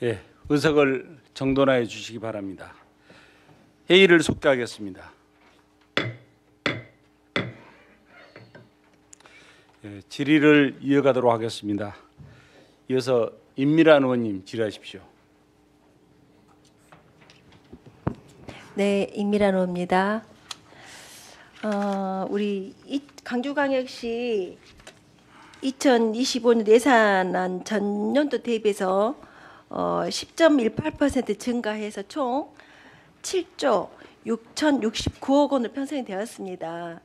예, 의석을 정돈하여 주시기 바랍니다. 회의를 속개하겠습니다. 예, 질의를 이어가도록 하겠습니다. 이어서 임미란 의원님 질의하십시오. 네, 임미란 의원입니다. 우리 강주광역시 2025년 예산안 전년도 대비해서 10.18% 증가해서 총 7조 6,069억 원으로 편성이 되었습니다.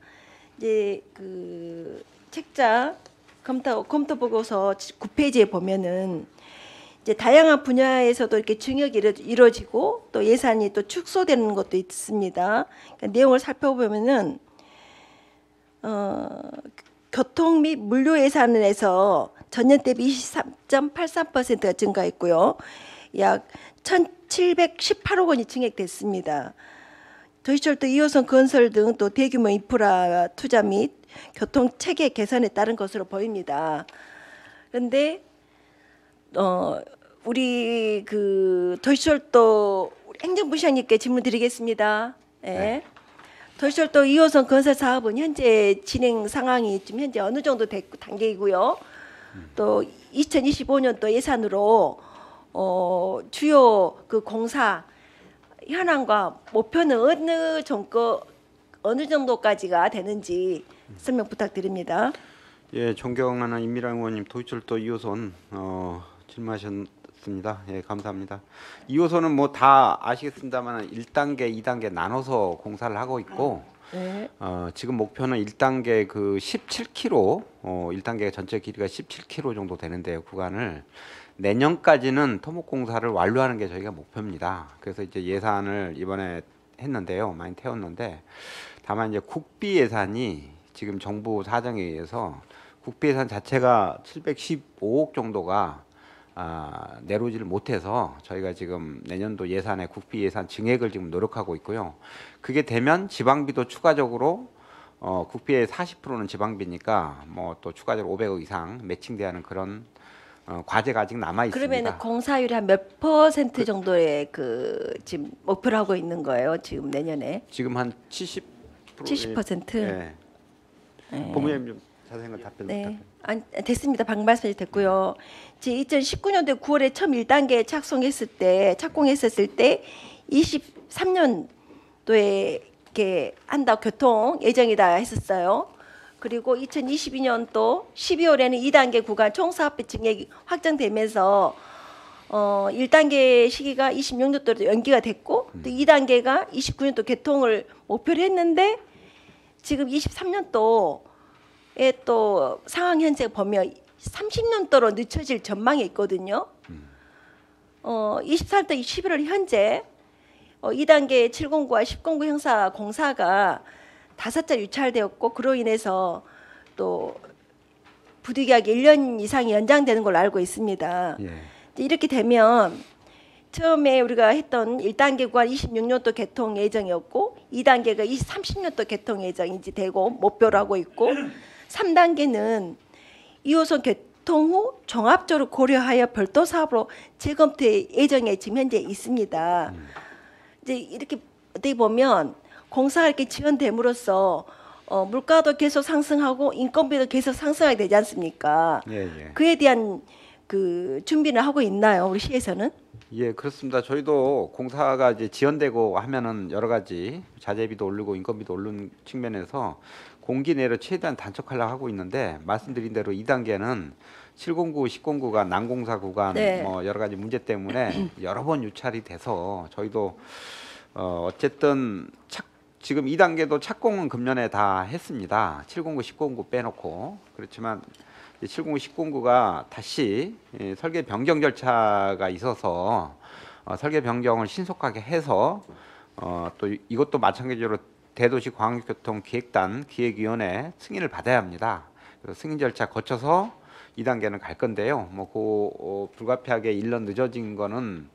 이제 그 책자 검토 보고서 9페이지에 보면은 이제 다양한 분야에서도 이렇게 증액이 이루어지고 또 예산이 또 축소되는 것도 있습니다. 그러니까 내용을 살펴보면은 교통 및 물류 예산에서 전년 대비 23.83%가 증가했고요. 약 1,718억 원이 증액됐습니다. 도시철도 2호선 건설 등 또 대규모 인프라 투자 및 교통 체계 개선에 따른 것으로 보입니다. 그런데 우리 그 도시철도 행정부시장님께 질문드리겠습니다. 예. 네. 도시철도 2호선 건설 사업은 현재 진행 상황이 지금 현재 어느 정도 단계이고요. 또 2025년도 예산으로 주요 그 공사 현황과 목표는 어느 정도까지가 되는지 설명 부탁드립니다. 예, 존경하는 임미란 의원님, 도시철도 2호선 질문하셨습니다. 예, 감사합니다. 2호선은 뭐 다 아시겠습니다만 1단계, 2단계 나눠서 공사를 하고 있고 네. 지금 목표는 1단계 그 17km, 1단계 전체 길이가 17km 정도 되는데요. 구간을 내년까지는 토목 공사를 완료하는 게 저희가 목표입니다. 그래서 이제 예산을 이번에 했는데요. 많이 태웠는데 다만 이제 국비 예산이 지금 정부 사정에 의해서 국비 예산 자체가 715억 정도가 내려오지를 못해서 저희가 지금 내년도 예산에 국비 예산 증액을 지금 노력하고 있고요. 그게 되면 지방비도 추가적으로 국비의 40%는 지방비니까 뭐 또 추가적으로 500억 이상 매칭돼야 하는 그런 과제가 아직 남아 있습니다. 그러면 공사율이 한 몇 퍼센트 정도의 그 지금 목표를 하고 있는 거예요? 지금 내년에 지금 한 70%. 70%? 예. 네. 법무장님 좀 자세한 걸 답변 네. 부탁드립니다. 됐습니다. 방금 말씀해 주셨고요. 2019년도 9월에 처음 1단계 착공했었을 때 23년도에 이렇게 한다 교통 예정이다 했었어요. 그리고 2022년도 12월에는 2단계 구간 총사업비 증액이 확정되면서 1단계 시기가 26년도로 연기가 됐고 또 2단계가 29년도 개통을 목표로 했는데 지금 23년도에 또 상황 현재 보면 30년도로 늦춰질 전망이 있거든요. 24년도 11월 현재 2단계 709와 1009 형사 공사가 5차 유찰되었고 그로 인해서 또 부득이하게 1년 이상이 연장되는 걸로 알고 있습니다. 예. 이렇게 되면 처음에 우리가 했던 1단계 구간 26년도 개통 예정이었고 2단계가 30년도 개통 예정인지 되고 목표로 하고 있고 3단계는 2호선 개통 후 종합적으로 고려하여 별도 사업으로 재검토 예정에 지금 현재 있습니다. 이제 이렇게 어떻게 보면 공사가 이렇게 지연됨으로써 물가도 계속 상승하고 인건비도 계속 상승하게 되지 않습니까? 예, 예. 그에 대한 그 준비는 하고 있나요, 우리 시에서는? 예, 그렇습니다. 저희도 공사가 이제 지연되고 하면은 여러 가지 자재비도 오르고 인건비도 오르는 측면에서 공기 내로 최대한 단축하려고 하고 있는데 말씀드린 대로 2단계는 709, 1009가 난공사 구간 네. 뭐 여러 가지 문제 때문에 여러 번 유찰이 돼서 저희도 어쨌든 지금 2단계도 착공은 금년에 다 했습니다. 709, 1009 빼놓고 그렇지만 709, 1009가 다시 설계 변경 절차가 있어서 설계 변경을 신속하게 해서 또 이것도 마찬가지로 대도시 광역교통기획단 기획위원회 승인을 받아야 합니다. 그래서 승인 절차 거쳐서 2단계는 갈 건데요. 뭐 불가피하게 1년 늦어진 거는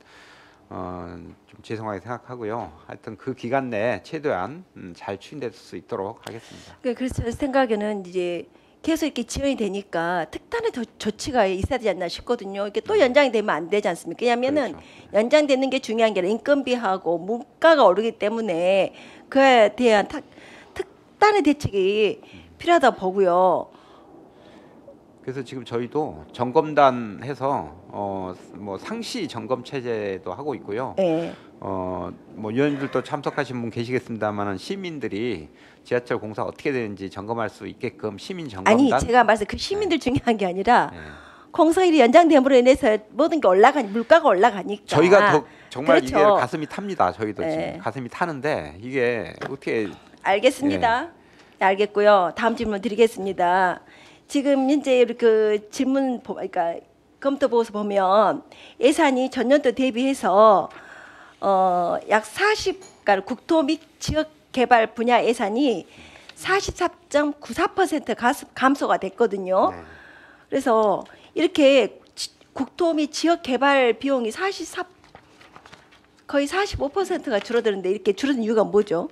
좀 죄송하게 생각하고요. 하여튼 그 기간 내에 최대한 잘 추진될 수 있도록 하겠습니다. 그래서 제 생각에는 이제 계속 이렇게 지연이 되니까 특단의 조치가 있어야 되지 않나 싶거든요. 이게 또 연장이 되면 안 되지 않습니까? 왜냐하면은 그렇죠. 연장되는 게 중요한 게 아니라 인건비하고 물가가 오르기 때문에 그에 대한 특단의 대책이 필요하다 보고요. 그래서 지금 저희도 점검단 해서 뭐 상시 점검 체제도 하고 있고요. 네. 뭐 위원님들도 참석하신 분 계시겠습니다만은 시민들이 지하철 공사 어떻게 되는지 점검할 수 있게끔 시민 점검단. 아니 제가 말씀 그 시민들 중요한 게 아니라 네. 공사일이 연장됨으로 인해서 모든 게 물가가 올라가니까 저희가 더 정말 그렇죠. 이게 가슴이 탑니다. 저희도 네. 지금 가슴이 타는데 이게 어떻게 알겠습니다. 네, 알겠고요. 다음 질문 드리겠습니다. 지금 현재 그 질문 그러니까 검토 보고서 보면 예산이 전년도 대비해서 약 40, 국토 및 지역 개발 분야 예산이 44.94% 감소가 됐거든요. 네. 그래서 이렇게 국토 및 지역 개발 비용이 거의 45%가 줄어드는데 이렇게 줄어든 이유가 뭐죠?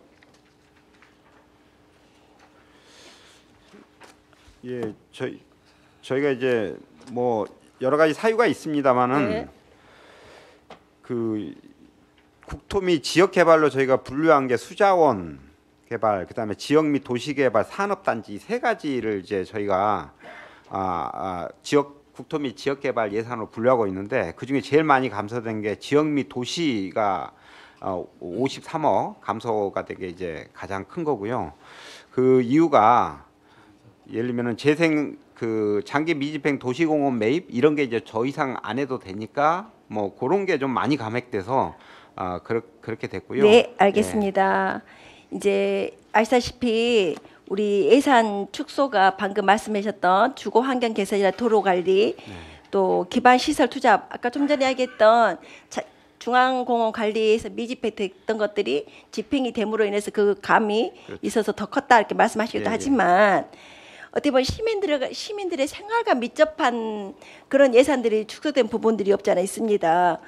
예, 저희가 이제 뭐 여러 가지 사유가 있습니다만은 네. 그 국토 및 지역 개발로 저희가 분류한 게 수자원 개발, 그다음에 지역 및 도시 개발, 산업 단지 이 세 가지를 이제 저희가 지역 국토 및 지역 개발 예산으로 분류하고 있는데 그 중에 제일 많이 감소된 게 지역 및 도시가 53억 감소가 되게 이제 가장 큰 거고요. 그 이유가 예를 들면은 재생 그 장기 미집행 도시공원 매입 이런 게 이제 저 이상 안 해도 되니까 뭐 그런 게 좀 많이 감액돼서 그렇게 됐고요. 네, 알겠습니다. 이제 아시다시피 우리 예산 축소가 방금 말씀하셨던 주거 환경 개선이나 도로 관리, 또 기반 시설 투자, 아까 좀 전에 얘기했던 중앙공원 관리에서 미집행됐던 것들이 집행이 됨으로 인해서 그 감이 있어서 더 컸다 이렇게 말씀하시기도 예, 예. 하지만 어떻게 보면 시민들의 생활과 밀접한 그런 예산들이 축소된 부분들이 없지 않아 있습니다.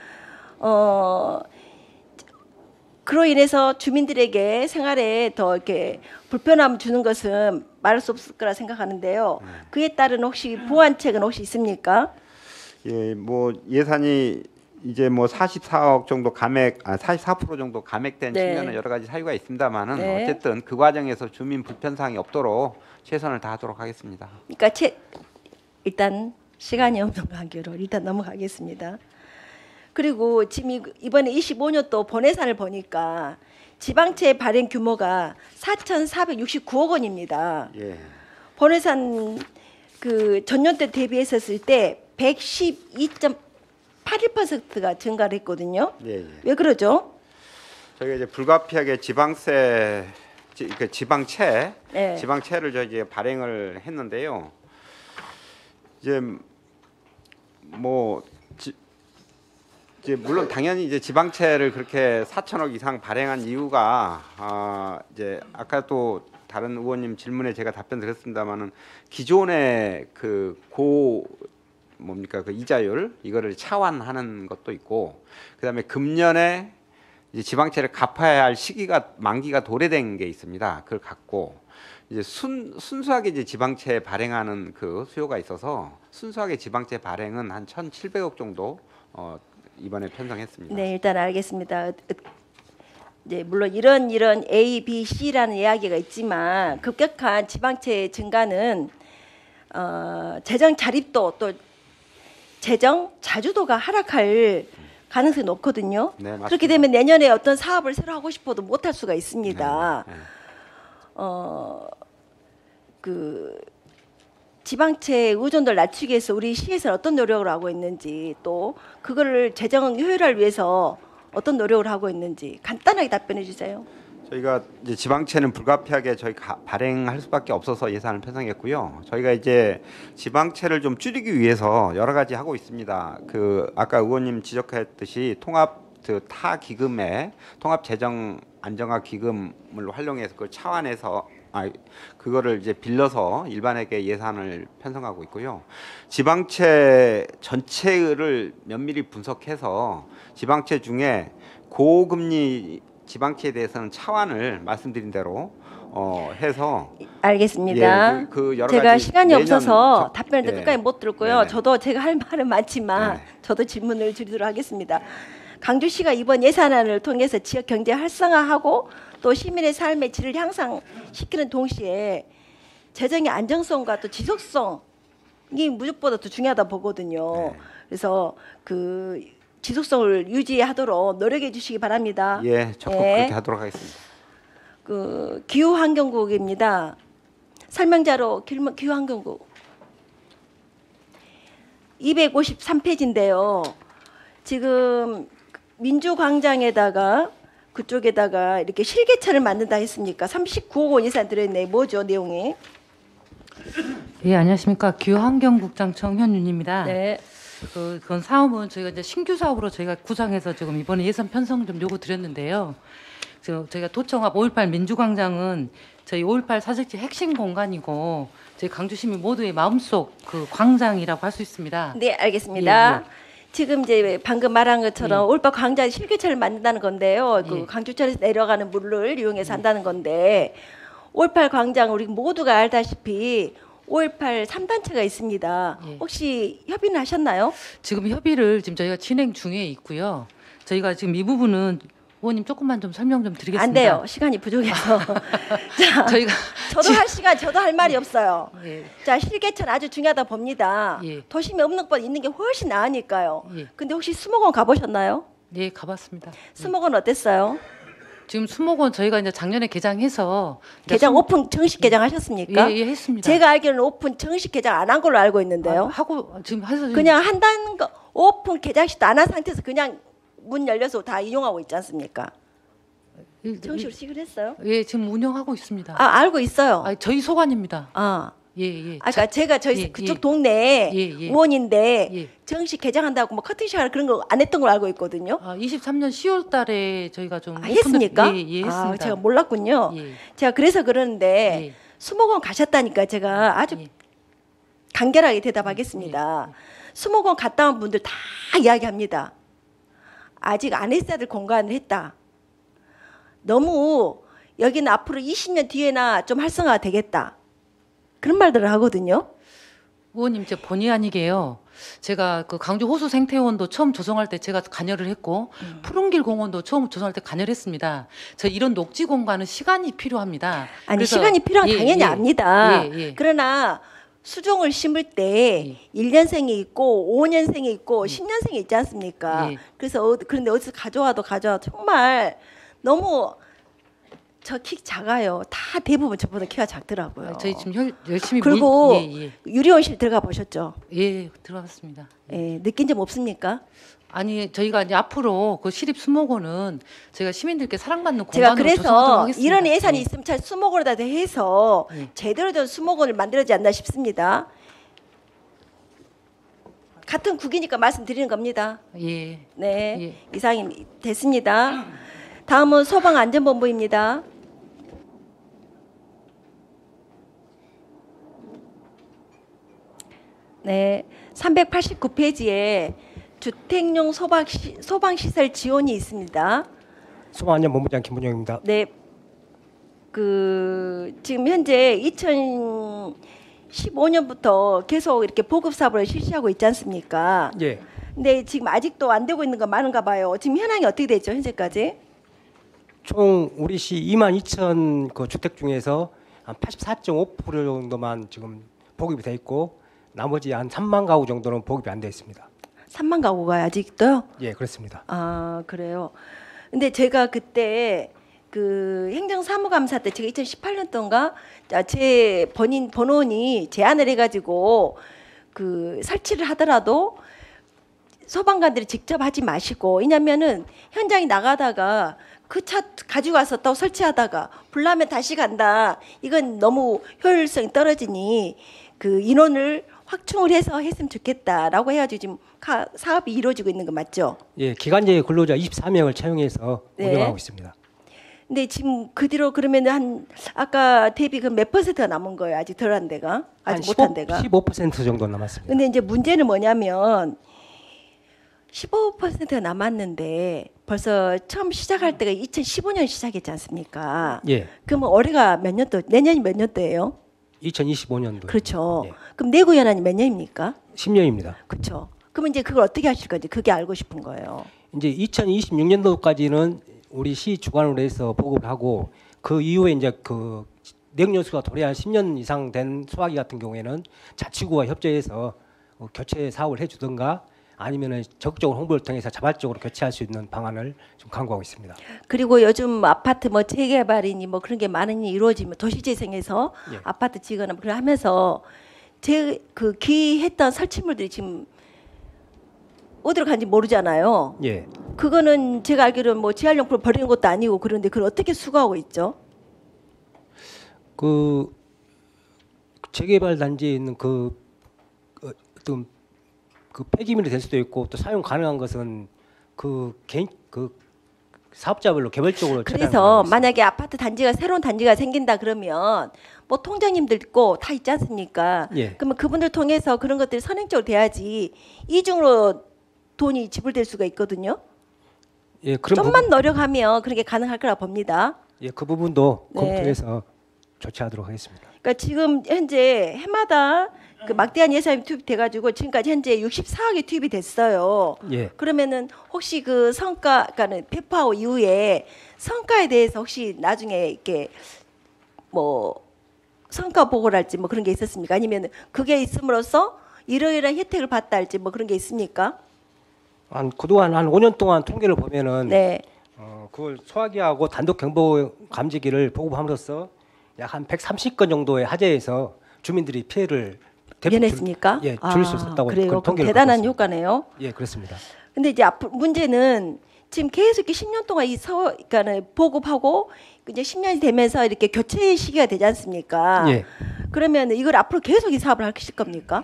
그로 인해서 주민들에게 생활에 더 이렇게 불편함 주는 것은 말할 수 없을 거라 생각하는데요. 그에 따른 혹시 보완책은 혹시 있습니까? 예, 뭐 예산이 이제 뭐 44억 정도 44% 정도 감액된 네. 측면은 여러 가지 사유가 있습니다만은 네. 어쨌든 그 과정에서 주민 불편 사항이 없도록 최선을 다하도록 하겠습니다. 그러니까 일단 시간이 없는 관계로 일단 넘어가겠습니다. 그리고 지금 이번에 25년도 본예산을 보니까 지방채 발행 규모가 4,469억 원입니다. 예. 본예산 그 전년 때 대비했었을 때 112.81%가 증가를 했거든요. 예, 예. 왜 그러죠? 저희가 이제 불가피하게 지방채 네. 지방채를 저희 이제 발행을 했는데요. 이제 뭐 이제 물론 당연히 이제 지방채를 그렇게 4천억 이상 발행한 이유가 이제 아까 또 다른 의원님 질문에 제가 답변 드렸습니다만은 기존의 그 뭡니까 그 이자율 이거를 차환하는 것도 있고 그다음에 금년에 이제 지방채를 갚아야 할 시기가 만기가 도래된 게 있습니다. 그걸 갖고 이제 순수하게 이제 지방채 발행하는 그 수요가 있어서 순수하게 지방채 발행은 한 1,700억 정도 이번에 편성했습니다. 네, 일단 알겠습니다. 네, 물론 이런 A, B, C라는 이야기가 있지만 급격한 지방채 증가는 재정 자립도 또 재정 자주도가 하락할 가능성이 높거든요. 네, 맞습니다. 그렇게 되면 내년에 어떤 사업을 새로 하고 싶어도 못할 수가 있습니다. 네, 네. 그 지방채 의존도를 낮추기 위해서 우리 시에서는 어떤 노력을 하고 있는지 또 그거를 재정 효율화를 위해서 어떤 노력을 하고 있는지 간단하게 답변해 주세요. 저희가 이제 지방채는 불가피하게 저희 발행할 수밖에 없어서 예산을 편성했고요. 저희가 이제 지방채를 좀 줄이기 위해서 여러 가지 하고 있습니다. 그 아까 의원님 지적했듯이 타 기금에 통합 재정 안정화 기금을 활용해서 그걸 차환해서 그거를 이제 빌려서 일반에게 예산을 편성하고 있고요. 지방채 전체를 면밀히 분석해서 지방채 중에 고금리 지방채에 대해서는 차환을 말씀드린 대로 해서 알겠습니다. 예, 그 여러 제가 가지 시간이 내년 없어서 답변을 예. 끝까지 못 들었고요. 네네. 저도 제가 할 말은 많지만 네네. 저도 질문을 드리도록 하겠습니다. 강주시가 이번 예산안을 통해서 지역 경제 활성화하고 또 시민의 삶의 질을 향상시키는 동시에 재정의 안정성과 또 지속성이 무엇보다 더 중요하다 보거든요. 네. 그래서 그 지속성을 유지하도록 노력해 주시기 바랍니다. 예, 적극 예. 그렇게 하도록 하겠습니다. 그 기후환경국입니다. 설명자로 기후환경국 253페이지인데요. 지금 민주광장에다가 그쪽에다가 이렇게 실개천을 만든다 했습니까? 39억 원 예산 들어있네. 뭐죠 내용이? 예, 안녕하십니까. 기후환경국장 정현윤입니다. 네. 그건 사업은 저희가 이제 신규 사업으로 저희가 구상해서 지금 이번에 예산 편성 좀 요구 드렸는데요. 저희가 도청 앞 5.18 민주광장은 저희 5.18 사직지 핵심 공간이고 저희 강주시민 모두의 마음속 그 광장이라고 할 수 있습니다. 네, 알겠습니다. 예, 지금 이제 방금 말한 것처럼 올바 광장에 실개천을 만든다는 건데요. 그 예. 강주천에서 내려가는 물을 이용해서 한다는 건데 5.18 광장 우리 모두가 알다시피 5.18 3단체가 있습니다. 예. 혹시 협의는 하셨나요? 지금 협의를 지금 저희가 진행 중에 있고요. 저희가 지금 이 부분은 의원님 조금만 좀 설명 좀 드리겠습니다. 안 돼요. 시간이 부족해서. 자, 저희가 저도 할 시간, 저도 할 말이 없어요. 예, 자, 실개천 아주 중요하다 봅니다. 예. 도심에 없는 것보다 있는 게 훨씬 나으니까요. 예. 근데 혹시 수목원 가보셨나요? 예, 가봤습니다. 수목원 어땠어요? 지금 수목원 저희가 이제 작년에 개장해서 개장 오픈 정식 개장하셨습니까? 예, 했습니다. 제가 알기로는 오픈 정식 개장 안 한 걸로 알고 있는데요. 하고 지금 해서 그냥 한다는 거 오픈 개장식도 안 한 상태에서 그냥 문 열려서 다 이용하고 있지 않습니까? 정식으로 시작했어요? 예, 지금 운영하고 있습니다. 아, 알고 있어요. 저희 소관입니다. 아, 예, 예. 아까 제가 저희 예, 그쪽 예. 동네 예, 예. 의원인데 예. 정식 개장한다고 뭐 커팅식이나 그런 거 안 했던 걸 알고 있거든요. 23년 10월 달에 저희가 좀 했습니까? 예, 예, 했습니다. 아, 제가 몰랐군요. 예. 제가 그래서 그러는데 예. 수목원 가셨다니까 제가 아주 예. 간결하게 대답하겠습니다. 수목원 갔다 온 분들 다 이야기합니다. 아직 안 했어야 될 공간을 했다. 너무 여기는 앞으로 20년 뒤에나 좀 활성화가 되겠다. 그런 말들을 하거든요. 의원님, 제 본의 아니게요. 제가 그 강주 호수 생태원도 처음 조성할 때 제가 관여를 했고 푸른길 공원도 처음 조성할 때 관여를 했습니다. 저 이런 녹지 공간은 시간이 필요합니다. 아니 그래서 시간이 필요한 건 예, 당연히 예. 압니다. 예, 예. 그러나 수종을 심을 때 1년생이 있고 5년생이 있고 10년생이 있지 않습니까? 예. 그래서 그런데 어디서 가져와도 정말 너무 저 키 작아요. 다 대부분 저보다 키가 작더라고요. 저희 지금 열심히 그리고 예, 예. 유리온실 들어가 보셨죠? 예, 들어갔습니다. 예, 느낀 점 없습니까? 아니 저희가 이제 앞으로 그 시립 수목원은 저희가 시민들께 사랑받는 제가 공간으로 조성하도록 그래서 하겠습니다. 이런 예산이 예. 있으면 잘 수목원을 다 해서 예. 제대로 된 수목원을 만들어지 않나 싶습니다. 같은 국이니까 말씀드리는 겁니다. 예. 네, 예. 이상이 됐습니다. 다음은 소방안전본부입니다. 네, 389페이지에 주택용 소방시설 지원이 있습니다. 소방안전본부장 김문영입니다. 네, 지금 현재 2015년부터 계속 이렇게 보급 사업을 실시하고 있지 않습니까? 예, 근데 지금 아직도 안 되고 있는 거 많은가 봐요. 지금 현황이 어떻게 되죠, 현재까지? 총 우리 시 22,000 그 주택 중에서 한 84.5% 정도만 지금 보급이 돼 있고 나머지 한 3만 가구 정도는 보급이 안 돼 있습니다. 3만 가구가 아직도요? 예, 그렇습니다. 아, 그래요. 근데 제가 그때 그 행정사무감사 때 제가 2018년도인가 제 번호원이 제안을 해가지고 그 설치를 하더라도 소방관들이 직접 하지 마시고, 왜냐면은 현장에 나가다가 그 차 가지고 와서 또 설치하다가 불나면 다시 간다. 이건 너무 효율성이 떨어지니 그 인원을 확충을 해서 했으면 좋겠다라고 해가지고 지금 사업이 이루어지고 있는 거 맞죠? 예, 기간제 근로자 24명을 채용해서 네. 운영하고 있습니다. 근데 지금 그 뒤로 그러면 한 아까 대비 그 몇 %가 남은 거예요? 아직 덜한 데가? 아직 못한 데가? 15% 정도 남았습니다. 근데 이제 문제는 뭐냐면 15%가 남았는데 벌써 처음 시작할 때가 2015년 시작했지 않습니까? 예, 그러면 올해가 몇 년도, 내년이 몇 년도예요? 2025년도. 그렇죠. 예. 그럼 내구 연한이 몇 년입니까? 10년입니다. 그렇죠. 그러면 이제 그걸 어떻게 하실 건지 그게 알고 싶은 거예요. 이제 2026년도까지는 우리 시 주관으로 해서 보급을 하고 그 이후에 이제 그 내용연수가 도래한 10년 이상 된 소화기 같은 경우에는 자치구와 협조해서 교체 사업을 해주든가 아니면은 적극적으로 홍보를 통해서 자발적으로 교체할 수 있는 방안을 좀 강구하고 있습니다. 그리고 요즘 아파트 뭐 재개발이니 뭐 그런 게 많이 이루어지면 도시재생에서 예. 아파트 지거나 그걸 하면서 제 그 기했던 설치물들이 지금 어디로 간지 모르잖아요. 예, 그거는 제가 알기로는 뭐 재활용품을 버리는 것도 아니고 그런데 그걸 어떻게 수거하고 있죠? 그 재개발 단지에 있는 어떤 그 폐기물이 될 수도 있고 또 사용 가능한 것은 그 개인 그 사업자별로 개별적으로 처리하는 그래서 경우가 있습니다. 만약에 아파트 단지가 새로운 단지가 생긴다 그러면 뭐 통장님들 있고 다 있지 않습니까? 예. 그러면 그분들 통해서 그런 것들이 선행적으로 돼야지 이중으로 돈이 지불될 수가 있거든요. 예, 그런 좀만 노력하면 그런 게 가능할 거라 봅니다. 예, 그 부분도 네. 검토해서 조치하도록 하겠습니다. 그러니까 지금 현재 해마다 그 막대한 예산이 투입돼가지고 지금까지 현재 64억이 투입이 됐어요. 예, 그러면은 혹시 그 성과, 그러니까는 배포하고 이후에 성과에 대해서 혹시 나중에 이렇게 뭐 성과 보고랄지 뭐 그런 게 있었습니까? 아니면 그게 있음으로써 이러이러한 혜택을 받다 할지 뭐 그런 게 있습니까? 한 그동안 한 5년 동안 통계를 보면은 네. 그걸 소화기하고 단독 경보 감지기를 보급함으로써 약 한 130건 정도의 화재에서 주민들이 피해를 면했습니까? 예, 줄일 수 있었다고 그래요. 그런 그럼 통계를 대단한 갖고 있습니다. 효과네요. 예, 그렇습니다. 근데 이제 앞으로 문제는 지금 계속 이렇게 10년 동안 그러니까는 보급하고 이제 10년이 되면서 이렇게 교체 시기가 되지 않습니까? 예, 그러면 이걸 앞으로 계속 이 사업을 하실 겁니까?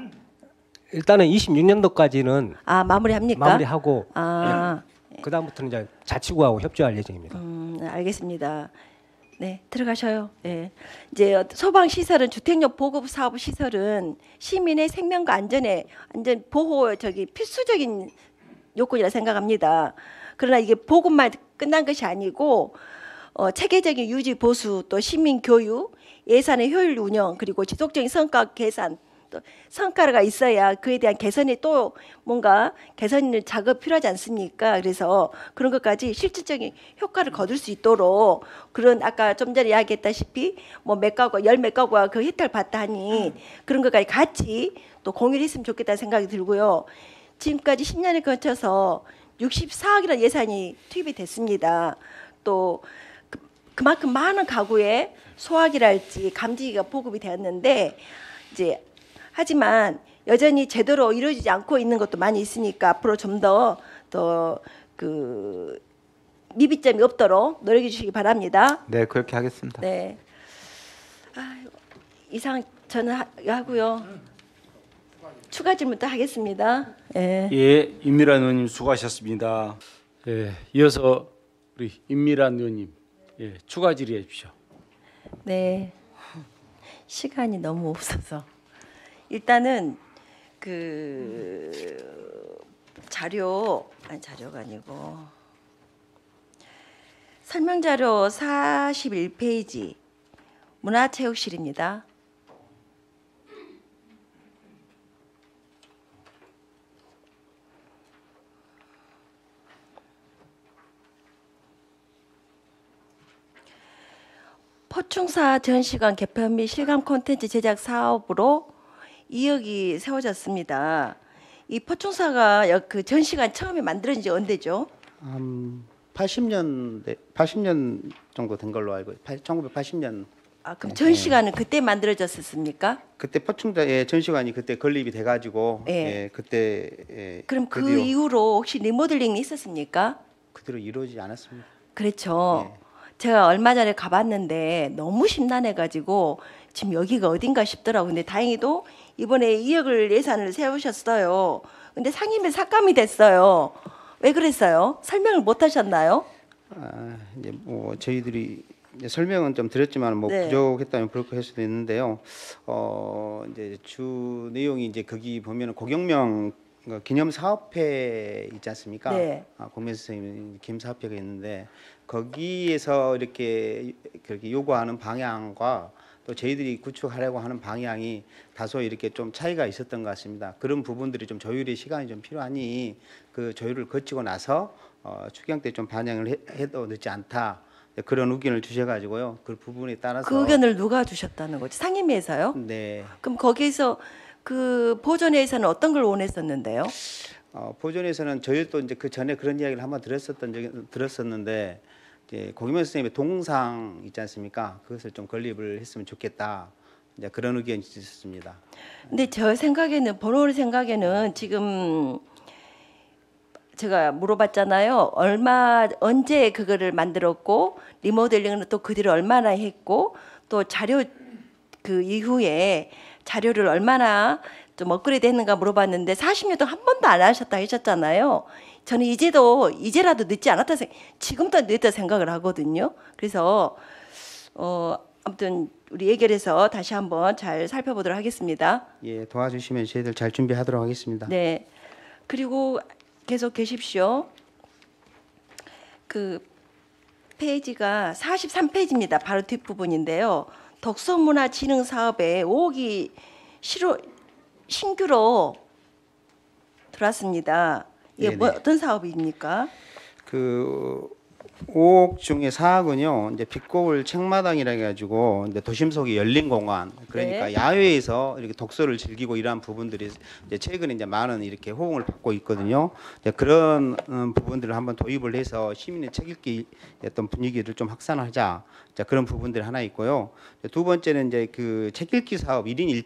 일단은 26년도까지는 아 마무리합니까? 마무리하고 아, 그 다음부터는 이제 자치구하고 협조할 예정입니다. 알겠습니다. 네, 들어가셔요. 네. 이제 소방 시설은 주택용 보급 사업 시설은 시민의 생명과 안전 보호 필수적인 요건이라 생각합니다. 그러나 이게 보급만 끝난 것이 아니고 체계적인 유지 보수 또 시민 교육, 예산의 효율 운영 그리고 지속적인 성과 계산 또 성과가 있어야 그에 대한 개선이 또 뭔가 개선 작업 필요하지 않습니까? 그래서 그런 것까지 실질적인 효과를 거둘 수 있도록 그런 아까 좀 전에 이야기했다시피 뭐 몇 가구 열 몇 가구가 그 혜택을 받다 하니 그런 것까지 같이 또 공유를 했으면 좋겠다는 생각이 들고요. 지금까지 10년에 걸쳐서 64억이라는 예산이 투입이 됐습니다. 또 그만큼 많은 가구에 소화기랄지 감지기가 보급이 되었는데 이제 하지만 여전히 제대로 이루어지지 않고 있는 것도 많이 있으니까 앞으로 좀 더 그 미비점이 없도록 노력해 주시기 바랍니다. 네, 그렇게 하겠습니다. 네. 이상 저는 하고요. 추가 질문도 하겠습니다. 예. 예, 임미란 의원님 수고하셨습니다. 예, 이어서 우리 임미란 의원님 추가 질의해 주십시오. 네. 시간이 너무 없어서 일단은 그 자료가 아니고 설명 자료 41페이지 문화체육실입니다. 포충사 전시관 개편 및 실감 콘텐츠 제작 사업으로 2억이 세워졌습니다. 이 포충사가 그 전시관 처음에 만들어진 지 언제죠? 80년 정도 된 걸로 알고 1980년 그럼 전시관은 그때 만들어졌었습니까? 그때 포충자의 전시관이 그때 건립이 돼가지고 예. 예, 그때 그럼 그 드디어 이후로 혹시 리모델링이 있었습니까? 그대로 이루어지지 않았습니다. 그렇죠. 예. 제가 얼마 전에 가봤는데 너무 심란해가지고 지금 여기가 어딘가 싶더라고요. 근데 다행히도 이번에 2억을 예산을 세우셨어요. 근데 상임에 삭감이 됐어요. 왜 그랬어요? 설명을 못 하셨나요? 이제 뭐 저희들이 이제 설명은 좀 드렸지만 뭐 네. 부족했다면 그렇게 할 수도 있는데요. 이제 주 내용이 이제 거기 보면은 고경명 기념 사업회 있지 않습니까? 네. 공면 선생님 기념 사업회가 있는데 거기에서 이렇게 그렇게 요구하는 방향과 또 저희들이 구축하려고 하는 방향이 다소 이렇게 좀 차이가 있었던 것 같습니다. 그런 부분들이 좀 조율의 시간이 좀 필요하니 그 조율을 거치고 나서 추경 때 좀 반영을 해도 늦지 않다. 그런 의견을 주셔가지고요. 그 부분에 따라서 그 의견을 누가 주셨다는 거지? 상임위에서요? 네. 그럼 거기에서 그 보존회에서는 어떤 걸 원했었는데요? 보존에서는 저희도 이제 그 전에 그런 이야기를 한번 들었었는데 이제 고기면 선생님의 동상 있지 않습니까? 그것을 좀 건립을 했으면 좋겠다. 이제 그런 의견이 있었습니다. 근데 저 생각에는 번호의 생각에는 지금 제가 물어봤잖아요. 언제 그거를 만들었고 리모델링은 또 그 뒤로 얼마나 했고 또 자료 그 이후에 자료를 얼마나 좀 업그레이드 했는가 물어봤는데 40년 동안 한 번도 안 하셨다 하셨잖아요. 저는 이제라도 늦지 않았다 지금도 늦다 생각을 하거든요. 그래서 아무튼 우리 예결해서 다시 한번 잘 살펴보도록 하겠습니다. 예, 도와주시면 저희들 잘 준비하도록 하겠습니다. 네. 그리고 계속 계십시오. 그 페이지가 43페이지입니다. 바로 뒷부분인데요. 독서문화진흥 사업에 5억이 신규로 들어왔습니다. 이게 네네. 뭐 어떤 사업입니까? 그 5억 중에 4억은요. 이제 빛고울 책마당이라 해가지고 이제 도심 속에 열린 공간, 그러니까 네. 야외에서 이렇게 독서를 즐기고 이러한 부분들이 이제 최근에 이제 많은 이렇게 호응을 받고 있거든요. 이제 그런 부분들을 한번 도입을 해서 시민의 책 읽기 어떤 분위기를 좀 확산하자. 자, 그런 부분들이 하나 있고요. 두 번째는 이제 그 책 읽기 사업 1인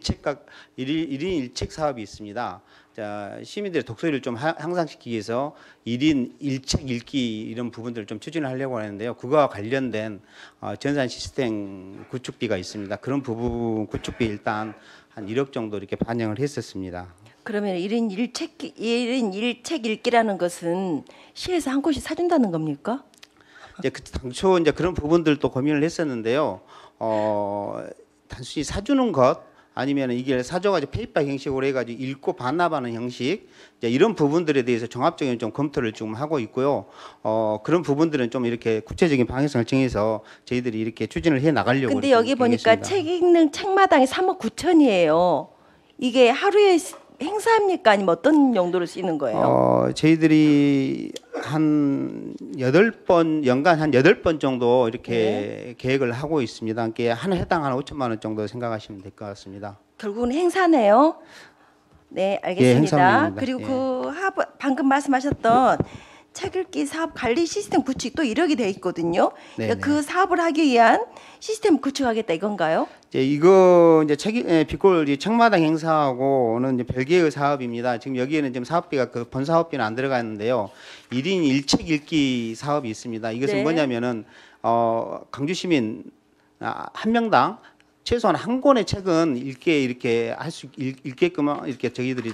1책 사업이 있습니다. 자, 시민들의 독서율을 좀 향상시키기 위해서 1인 1책 읽기 이런 부분들을 좀 추진을 하려고 하는데요. 그거와 관련된 전산 시스템 구축비가 있습니다. 그런 부분 구축비 일단 한 1억 정도 이렇게 반영을 했었습니다. 그러면 1인 1책 읽기라는 것은 시에서 한 곳이 사준다는 겁니까? 이제 당초 이제 그런 부분들도 고민을 했었는데요. 단순히 사주는 것 아니면 이게 사줘가지고 페이퍼 형식으로 해가지고 읽고 반납하는 형식 이제 이런 부분들에 대해서 종합적인 좀 검토를 좀 하고 있고요. 그런 부분들은 좀 이렇게 구체적인 방향성을 정해서 저희들이 이렇게 추진을 해 나가려고. 근데 여기 보니까 책 읽는 책마당이 3억 9천이에요. 이게 하루에 행사입니까? 아니면 어떤 용도로 쓰이는 거예요? 저희들이 한 8번 연간 한 8번 정도 이렇게 계획을 하고 있습니다. 그러니까 한 해당 한 5천만 원 정도 생각하시면 될 것 같습니다. 결국은 행사네요. 네, 알겠습니다. 행사입니다. 그리고 예. 그 방금 말씀하셨던 책 읽기 사업 관리 시스템 구축 또 이력이 돼 있거든요. 그러니까 네네. 그 사업을 하기 위한 시스템 구축하겠다 이건가요? 이거 이제 빛골 책마당 행사하고는 이제 별개의 사업입니다. 지금 여기에는 지금 사업비가 그 본 사업비는 안 들어가 있는데요. 1인 1책 읽기 사업이 있습니다. 이것은 네. 뭐냐면은 강주 시민 한 명당 최소한 한 권의 책은 이렇게 읽게끔 이렇게 저희들이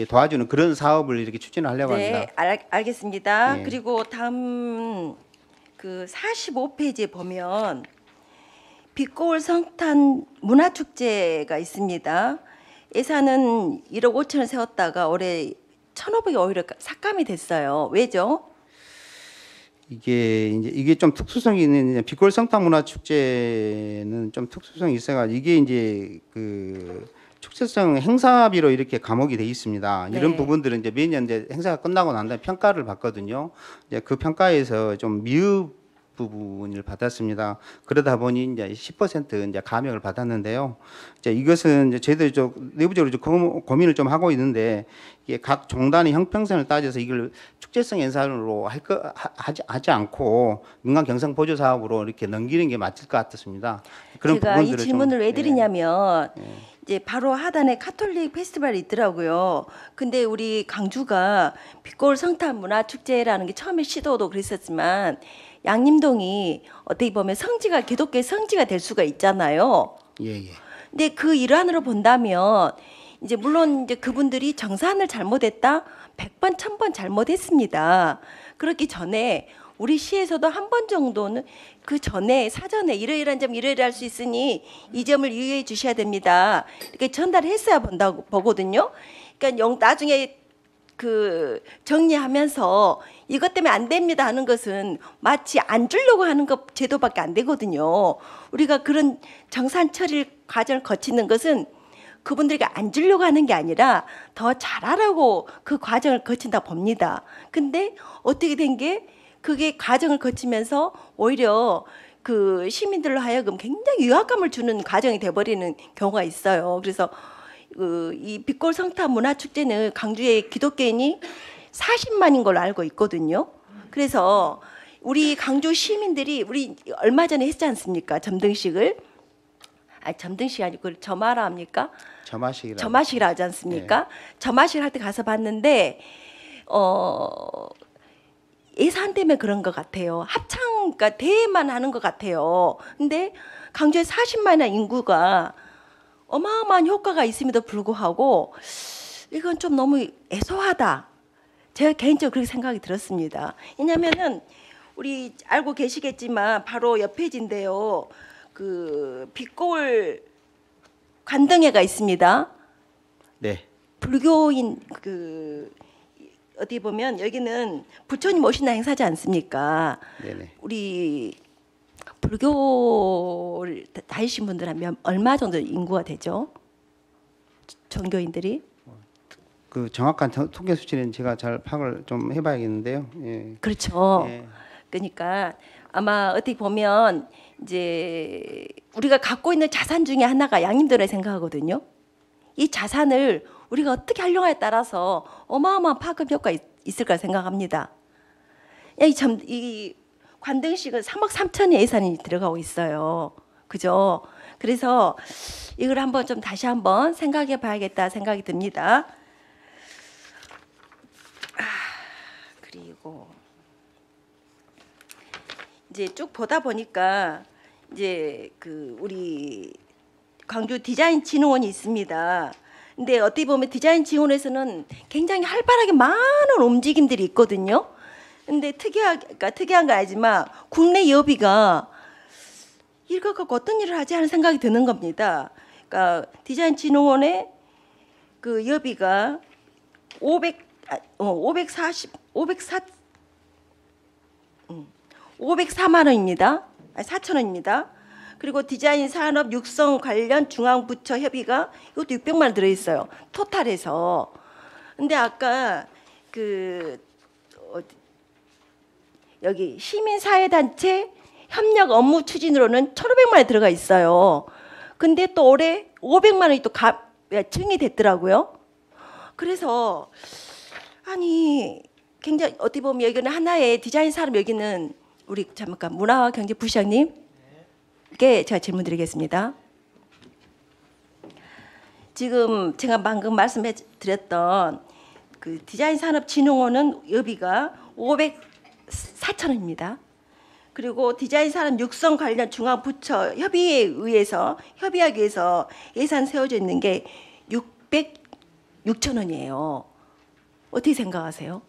도와주는 그런 사업을 이렇게 추진하려고 합니다. 네, 알겠습니다. 예. 그리고 다음 그 45페이지에 보면 빛고울 성탄 문화축제가 있습니다. 예산은 1억 5천을 세웠다가 올해 1,500이 오히려 삭감이 됐어요. 왜죠? 이게 좀 특수성이 있는 빛골 성탄 문화 축제는 좀 특수성이 있어가지고 이게 이제 그 축제성 행사비로 이렇게 감옥이 돼 있습니다. 네. 이런 부분들은 이제 매년 이제 행사가 끝나고 난 다음에 평가를 받거든요. 이제 그 평가에서 좀 미흡 부분을 받았습니다. 그러다 보니 이제 10% 이제 감액을 받았는데요. 이제 이것은 이제 저희들이 좀 내부적으로 좀 고민을 좀 하고 있는데 이게 각 종단의 형평성을 따져서 이걸 축제성 예산으로 하지 않고 민간 경상 보조 사업으로 이렇게 넘기는 게 맞을 것 같았습니다. 그런 제가 이 부분들을 질문을 좀, 왜 드리냐면 이제 바로 하단에 카톨릭 페스티벌이 있더라고요. 근데 우리 강주가 빛골 성탄 문화 축제라는 게 처음에 시도도 그랬었지만 양림동이 어떻게 보면 성지가 기독교의 성지가 될 수가 있잖아요. 예. 근데 그 일환으로 본다면 이제 물론 이제 그분들이 정산을 잘못했다 100번 1000번 잘못했습니다. 그렇기 전에 우리 시에서도 한 번 정도는 그 전에 사전에 이러이러한 점 이러이러할 수 있으니 이 점을 유의해 주셔야 됩니다. 이렇게 전달했어야 보거든요. 그러니까 나중에 그 정리하면서 이것 때문에 안 됩니다 하는 것은 마치 안 주려고 하는 것 제도밖에 안 되거든요. 우리가 그런 정산 처리 과정을 거치는 것은 그분들에게 안 주려고 하는 게 아니라 더 잘하라고 그 과정을 거친다 봅니다. 근데 어떻게 된 게 그게 과정을 거치면서 오히려 그 시민들로 하여금 굉장히 위압감을 주는 과정이 돼버리는 경우가 있어요. 그래서 이 빛골 성탄 문화축제는 강주의 기독교인이 40만인 걸로 알고 있거든요. 그래서 우리 강주 시민들이 우리 얼마 전에 했지 않습니까? 점등식을. 점등식이 아니고 그걸 점하라 합니까? 점화식이라 하지 않습니까? 점화식 할 때 가서 봤는데 예산 때문에 그런 것 같아요. 합창, 그러니까 대회만 하는 것 같아요. 근데 강주에 40만의 인구가 어마어마한 효과가 있음에도 불구하고 이건 좀 너무 애소하다. 제가 개인적으로 그렇게 생각이 들었습니다. 왜냐하면은 우리 알고 계시겠지만 바로 옆 페이지인데요. 그 빛골 관등회가 있습니다. 네. 불교인 그 어디 보면 여기는 부처님 오신다 행사지 않습니까? 네네. 우리 불교를 다니신 분들 하면 얼마 정도 인구가 되죠? 종교인들이? 그 정확한 통계 수치는 제가 잘 파악을 좀 해봐야겠는데요. 예. 그렇죠. 예. 그러니까 아마 어떻게 보면 이제 우리가 갖고 있는 자산 중에 하나가 양님들의 생각하거든요. 이 자산을 우리가 어떻게 활용하에 따라서 어마어마한 파급 효과가 있을까 생각합니다. 이 관등식은 3억 3천의 예산이 들어가고 있어요. 그죠? 그래서 이걸 한번 좀 다시 한번 생각해 봐야겠다 생각이 듭니다. 그리고 이제 쭉 보다 보니까 이제 그 우리 광주 디자인 진흥원이 있습니다. 근데 어떻게 보면 디자인 진흥원에서는 굉장히 활발하게 많은 움직임들이 있거든요. 근데 특이한 건 아니지만 국내 여비가 이거 갖고 어떤 일을 하지 하는 생각이 드는 겁니다. 그러니까 디자인 진흥원의 그 여비가 504만 원입니다. 4천 원입니다. 그리고 디자인 산업 육성 관련 중앙 부처 협의가 이것도 600만 원 들어 있어요. 토탈에서. 근데 아까 그 여기 시민사회단체 협력 업무 추진으로는 1,500만 원이 들어가 있어요. 근데 또 올해 500만 원이 또 증이 됐더라고요. 그래서 아니 굉장히 어떻게 보면 여기는 하나의 디자인 산업 여기는 우리 잠깐 문화경제부시장님께 제가 질문드리겠습니다. 지금 제가 방금 말씀해 드렸던 그 디자인 산업진흥원은 여비가 4천 원입니다. 그리고 디자인 산업 육성 관련 중앙 부처 협의에 의해서 협의하기 위해서 예산 세워져 있는 게 600천 원이에요. 어떻게 생각하세요?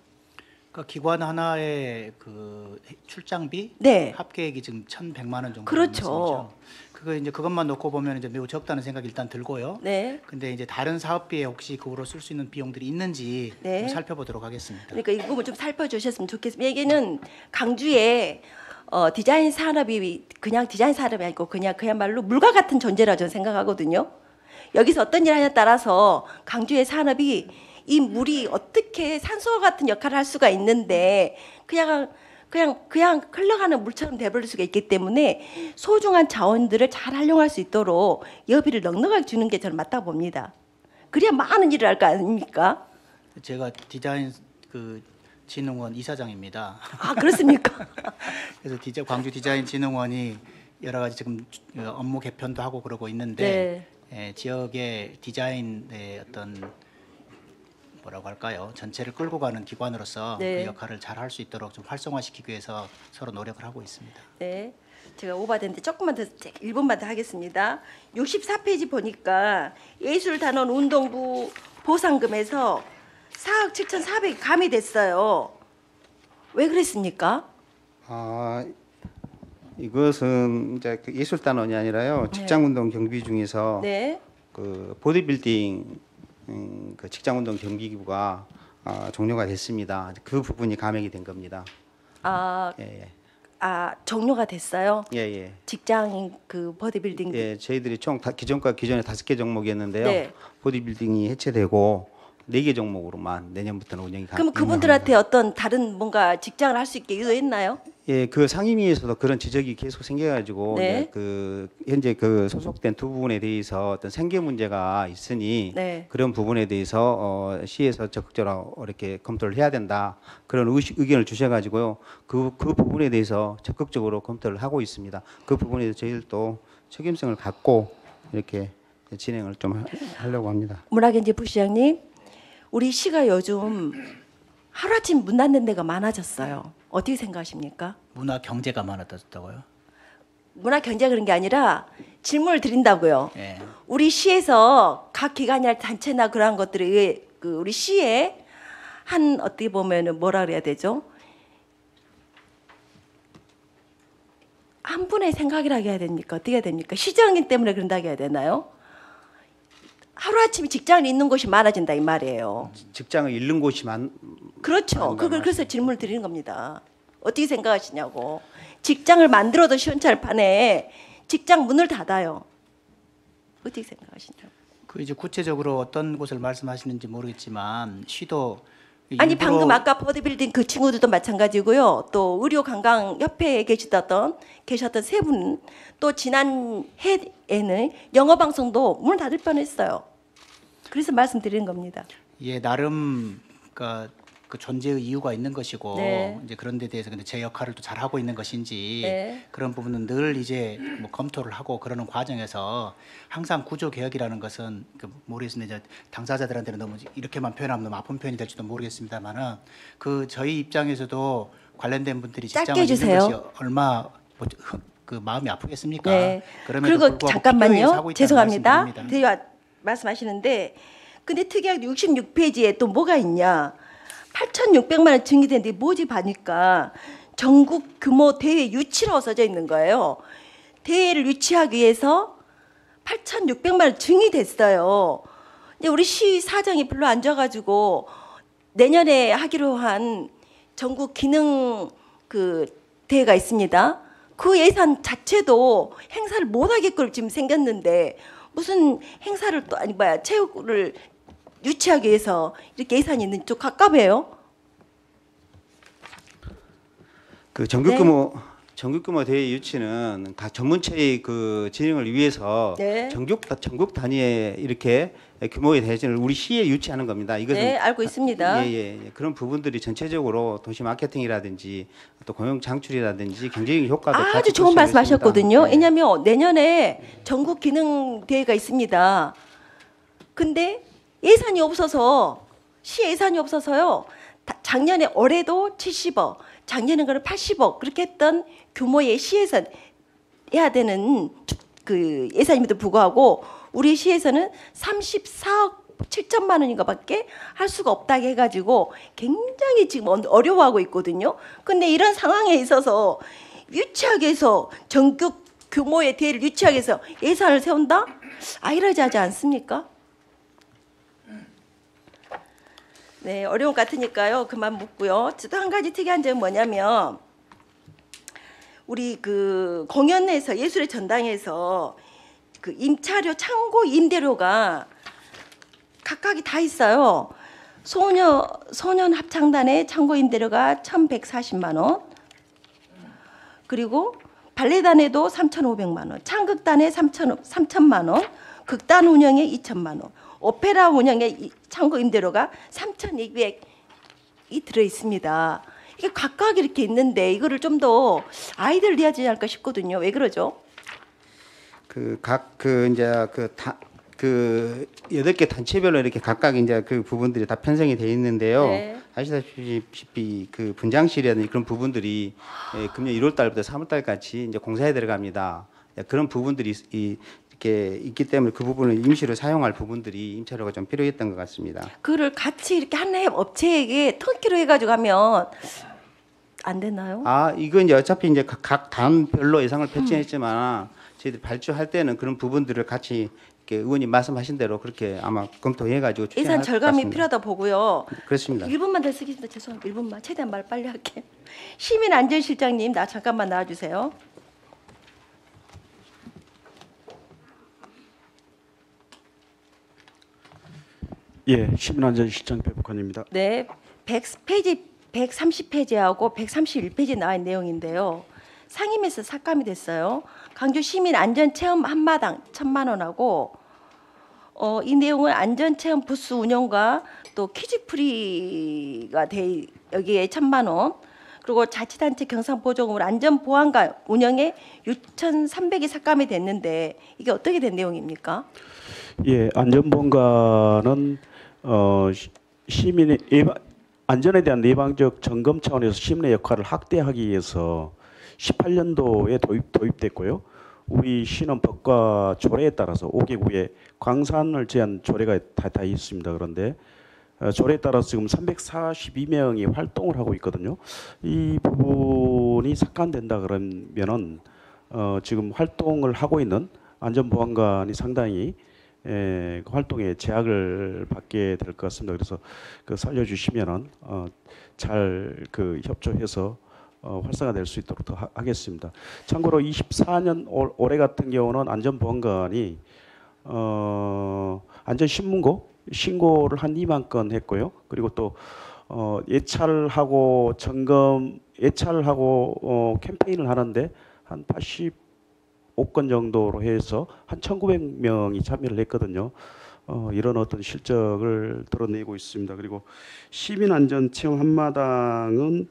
그러니까 기관 하나의 그 출장비 네. 합계액이 지금 1,100만 원 정도. 그렇죠. 그거 이제 그것만 놓고 보면 이제 매우 적다는 생각이 일단 들고요. 네. 근데 이제 다른 사업비에 혹시 그거로 쓸 수 있는 비용들이 있는지 네. 좀 살펴보도록 하겠습니다. 그러니까 이 부분 좀 살펴주셨으면 좋겠습니다. 여기는 강주에 디자인 산업이 그냥 디자인 산업이 아니고 그야말로 물과 같은 존재라 저는 생각하거든요. 여기서 어떤 일을 하냐에 따라서 강주의 산업이 이 물이 어떻게 산소와 같은 역할을 할 수가 있는데 그냥 흘러가는 물처럼 돼버릴 수가 있기 때문에 소중한 자원들을 잘 활용할 수 있도록 여비를 넉넉하게 주는 게 저는 맞다고 봅니다. 그래야 많은 일을 할 거 아닙니까? 제가 디자인 그 진흥원 이사장입니다. 아 그렇습니까? 그래서 광주 디자인 진흥원이 여러 가지 지금 업무 개편도 하고 그러고 있는데 지역의 디자인의 어떤 뭐라고 할까요? 전체를 끌고 가는 기관으로서 그 역할을 잘 할 수 있도록 좀 활성화시키기 위해서 서로 노력을 하고 있습니다. 네, 제가 오바됐는데 조금만 더 1분만 더 하겠습니다. 64페이지 보니까 예술단원 운동부 보상금에서 4억 7,400이 가미됐어요. 왜 그랬습니까? 이것은 이제 그 예술단원이 아니라요. 직장운동 경비 중에서 네. 그 보디빌딩 그 직장운동 경기기구가 종료가 됐습니다. 그 부분이 감액이 된 겁니다. 아, 예, 종료가 됐어요. 예, 예. 직장인 그 보디빌딩. 예, 저희들이 총 기존과 기존에 5개 종목이었는데요. 네. 보디빌딩이 해체되고 4개 종목으로만 내년부터는 운영이 그럼 그분들한테 어떤 다른 뭔가 직장을 할 수 있게 유도했나요? 예, 그 상임위에서도 그런 지적이 계속 생겨가지고 네. 이제 그 현재 그 소속된 두 부분에 대해서 어떤 생계 문제가 있으니 네. 그런 부분에 대해서 시에서 적극적으로 이렇게 검토를 해야 된다 그런 의견을 주셔가지고요. 그 부분에 대해서 적극적으로 검토를 하고 있습니다. 그 부분에 대해서 저희들도 책임성을 갖고 이렇게 진행을 좀 하려고 합니다. 문화경제 부시장님, 우리 시가 요즘 하루아침 문 닫는 데가 많아졌어요. 어떻게 생각하십니까? 문화 경제가 많아졌다고요? 문화 경제 그런 게 아니라 질문을 드린다고요. 예. 우리 시에서 각 기관이나 단체나 그러한 것들이 그 우리 시에 한 어떻게 보면은 뭐라 그래야 되죠? 한 분의 생각이라고 해야 됩니까? 어떻게 해야 됩니까? 시정인 때문에 그런다고 해야 되나요? 하루아침에 직장을 잃는 곳이 많아진다 이 말이에요. 직장을 잃는 곳이 그렇죠. 그래서 질문을 드리는 겁니다. 어떻게 생각하시냐고. 직장을 만들어도 시원찮을 직장 문을 닫아요. 어떻게 생각하시냐고. 그 이제 구체적으로 어떤 곳을 말씀하시는지 모르겠지만 시도 아니 일부러- 방금 아까 보디빌딩 그 친구들도 마찬가지고요. 또 의료관광협회에 계셨던 세 분, 또 지난 해에는 영어방송도 문을 닫을 뻔했어요. 그래서 말씀드리는 겁니다. 예, 나름 그 존재의 이유가 있는 것이고 네. 이제 그런 데 대해서 근데 제 역할을 또 잘 하고 있는 것인지 네. 그런 부분은 늘 이제 뭐 검토를 하고 그러는 과정에서 항상 구조 개혁이라는 것은 모르겠습니다. 이제 당사자들한테는 너무 이렇게만 표현하면 너무 아픈 표현이 될지도 모르겠습니다만은 그 저희 입장에서도 관련된 분들이 짧게 직장을 해주세요. 잃는 것이 얼마 그 마음이 아프겠습니까? 네. 그럼에도 그리고 불구하고 필요해서 잠깐만요. 하고 있다는 죄송합니다. 말씀드립니다. 말씀하시는데 근데 특이하게 66페이지에 또 뭐가 있냐. 8,600만 원 증기됐는데 뭐지 봐니까 전국 규모 대회 유치로 써져 있는 거예요. 대회를 유치하기 위해서 8,600만 원 증이됐어요. 근데 우리 시 사정이 별로 안 좋아가지고 내년에 하기로 한 전국 기능 그 대회가 있습니다. 그 예산 자체도 행사를 못 하게끔 지금 생겼는데 무슨 행사를 또 체육을 유치하기 위해서 이렇게 예산이 있는 쪽 가깝해요. 그 전국규모 대회 유치는 각 전문체의 그 진행을 위해서 네. 전국 단위의 이렇게 규모의 대회를 우리 시에 유치하는 겁니다. 이것은 네, 알고 있습니다. 예. 그런 부분들이 전체적으로 도시 마케팅이라든지 또 공용 창출이라든지 경제적 효과도 아주 같이 좋은 도출을 말씀하셨거든요. 했습니다. 예. 왜냐하면 내년에 전국 기능 대회가 있습니다. 근데 예산이 없어서 시 예산이 없어서요. 작년에 올해도 70억, 작년에는 80억 그렇게 했던 규모의 시 예산 해야 되는 그 예산임에도 불구하고 우리 시에서는 34억 7천만 원인가밖에 할 수가 없다고 해가지고 굉장히 지금 어려워하고 있거든요. 근데 이런 상황에 있어서 유치하게 해서 전국 규모의 대회를 유치하게 해서 예산을 세운다? 아이러지하지 않습니까? 네, 어려운 것 같으니까요. 그만 묻고요. 또 한 가지 특이한 점은 뭐냐면 우리 그 공연에서 예술의 전당에서 그 임차료, 창고 임대료가 각각이 다 있어요. 소년 합창단의 창고 임대료가 1,140만 원. 그리고 발레단에도 3,500만 원, 창극단에 3,000만 원, 극단 운영에 2,000만 원. 오페라 운영의 창고 임대료가 3,200이 들어 있습니다. 이게 각각 이렇게 있는데 이거를 좀 더 아이디어를 내야 되지 않을까 싶거든요. 왜 그러죠? 그 8개 단체별로 이렇게 각각 이제 그 부분들이 다 편성이 돼 있는데요. 네. 아시다시피 그 분장실이라든지 그런 부분들이 금년 1월 달부터 3월 달까지 이제 공사에 들어갑니다. 그런 부분들이 이렇게 있기 때문에 그 부분을 임시로 사용할 부분들이 임차료가 좀 필요했던 것 같습니다. 그를 같이 이렇게 한 해 업체에게 터키로 해가지고 하면 안 되나요? 이거 이제 어차피 이제 각 단별로 예상을 배치했지만 저희들이 발주할 때는 그런 부분들을 같이 이렇게 의원님 말씀하신 대로 그렇게 아마 검토해가지고 예산 추진할 것 절감이 같습니다. 필요하다 보고요. 그렇습니다. 1분만 더 쓰겠습니다. 죄송합니다. 1분만. 최대한 말 빨리 할게요. 시민안전실장님 나 잠깐만 나와주세요. 예, 시민안전실장 배복환입니다. 네, 100페이지, 130페이지하고 131페이지 나와 있는 내용인데요. 상임에서 삭감이 됐어요. 강주 시민 안전 체험 한마당 1,000만 원하고 이 내용은 안전 체험 부스 운영과 또 퀴즈풀이가 돼 여기에 1,000만 원. 그리고 자치단체 경상보조금을 안전보안관 운영에 6,300이 삭감이 됐는데 이게 어떻게 된 내용입니까? 예, 안전본관은 시민의 안전에 대한 예방적 점검 차원에서 시민의 역할을 확대하기 위해서 18년도에 도입됐고요. 우리 시는 법과 조례에 따라서 5개구에 광산을 제한 조례가 다 있습니다. 그런데 조례에 따라서 지금 342명이 활동을 하고 있거든요. 이 부분이 삭감된다 그러면은 지금 활동을 하고 있는 안전보안관이 상당히 활동에 제약을 받게 될 것 같습니다. 그래서 그 살려주시면은 잘 그 협조해서 활성화될 수 있도록 더 하겠습니다. 참고로 24년 올해 같은 경우는 안전보안관이 안전신문고 신고를 한 2만 건 했고요. 그리고 또 예찰하고 점검 예찰하고 캠페인을 하는데 한 85건 정도로 해서 한 1,900명이 참여를 했거든요. 이런 어떤 실적을 드러내고 있습니다. 그리고 시민안전체험 한마당은